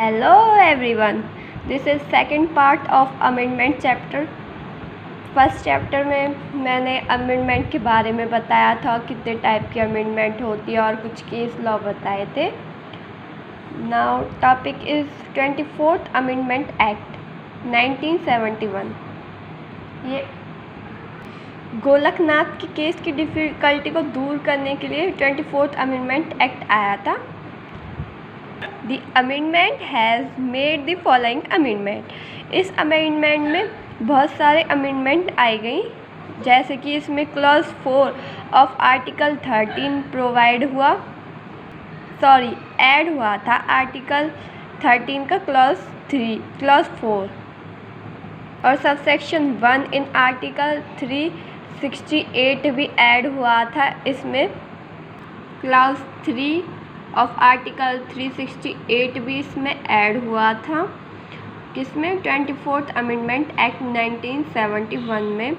Hello everyone. This is second part of amendment chapter. First chapter में मैंने amendment के बारे में बताया था, कितने टाइप की अमेंडमेंट होती है और कुछ केस लॉ बताए थे. Now topic is 24th amendment act 1971. ये गोलकनाथ के केस की डिफ़िकल्टी को दूर करने के लिए 24th अमेंडमेंट एक्ट आया था. The amendment has made the following amendment. इस अमेंडमेंट में बहुत सारे अमेंडमेंट आई गई, जैसे कि इसमें क्लॉज 4 ऑफ आर्टिकल 13 ऐड हुआ था. आर्टिकल 13 का क्लॉज 4 और सबसेक्शन 1 इन आर्टिकल 368 भी ऐड हुआ था. इसमें क्लॉज 3 ऑफ आर्टिकल 368 भी इसमें ऐड हुआ था. किसमें? 24th अमेंडमेंट एक्ट 1971 में.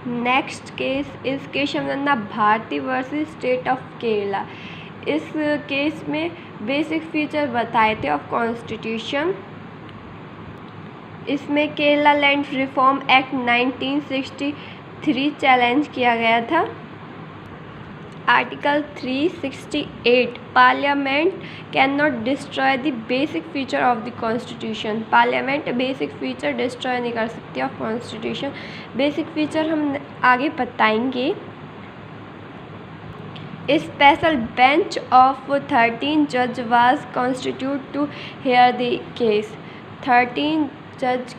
नेक्स्ट केस इस Kesavananda Bharati versus state of Kerala. इस केस में बेसिक फीचर बताए थे ऑफ कॉन्स्टिट्यूशन. इसमें Kerala land reform act 1963 challenge किया गया था. Article 368 parliament can not destroy the basic feature of the constitution. Parliament basic feature destroy नहीं कर सकती ऑफ कॉन्स्टिट्यूशन. बेसिक फीचर हम आगे बताएंगे. स्पेशल बेंच ऑफ 13 जज was constitute to hear the case. 13 जज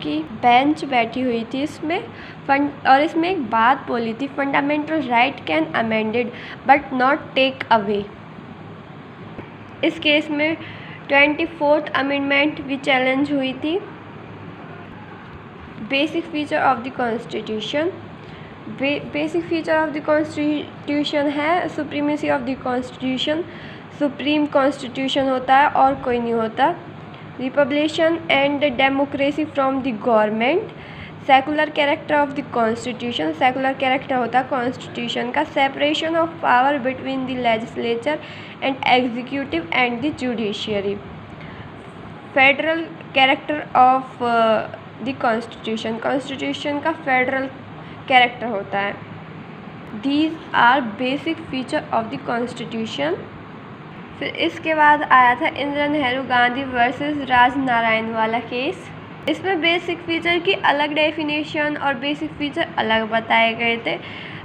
की बेंच बैठी हुई थी इसमें. और इसमें एक बात बोली थी, fundamental right can amended but not take away. इस केस में 24th अमेंडमेंट भी चैलेंज हुई थी. Basic feature of the constitution. Basic feature of the constitution है supremacy of the constitution. Supreme constitution होता है और कोई नहीं होता. Republican and democracy from the government. Secular character of the constitution. Secular character होता है कॉन्स्टिट्यूशन का. Separation of power between the legislature and executive and the judiciary. Federal character of the constitution. Constitution का federal character होता है. These are basic feature of the constitution. फिर इसके बाद आया था इंदिरा नेहरू गांधी वर्सेस राज नारायण वाला केस. इसमें बेसिक फीचर की अलग डेफिनेशन और बेसिक फीचर अलग बताए गए थे.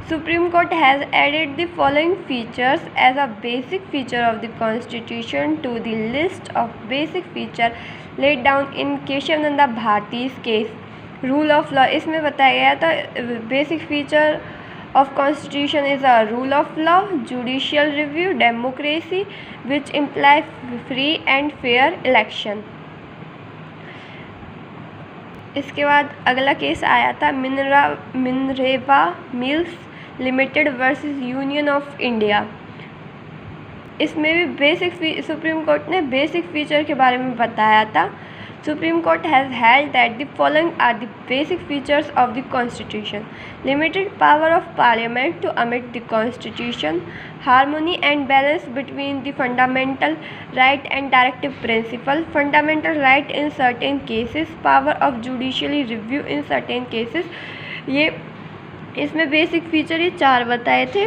Supreme court has added the following features as a basic feature of the constitution to the list of basic feature laid down in Kesavananda भारतीज केस. Rule of law. इसमें बताया गया था basic feature of constitution is a rule of law, judicial review, democracy which imply free and fair election. इसके बाद अगला case आया था Minerva mills limited versus union of India. इसमें भी सुप्रीम कोर्ट ने बेसिक फीचर के बारे में बताया था. Supreme Court has held that the following are the basic features of the Constitution: limited power of Parliament to amend the Constitution, harmony and balance between the fundamental right and directive principle, fundamental right in certain cases, power of judicial review in certain cases. ये इसमें basic feature ये 4 बताए थे.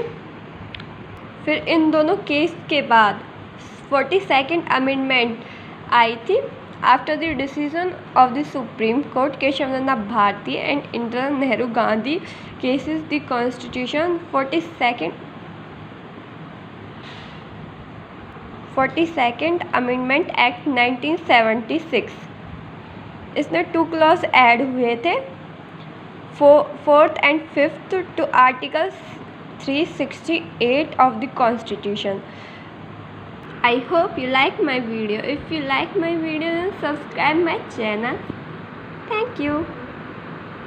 फिर इन दोनों case के बाद 42nd amendment आई थी. After the decision of the Supreme Court, Keshavananda Bharati and Indira Nehru Gandhi cases, the Constitution 42nd Amendment Act 1976. इसमें 2 क्लॉज ऐड हुए थे, 4th and 5th to Article 368 of the Constitution. I hope you like my video. If you like my video, then subscribe my channel. Thank you.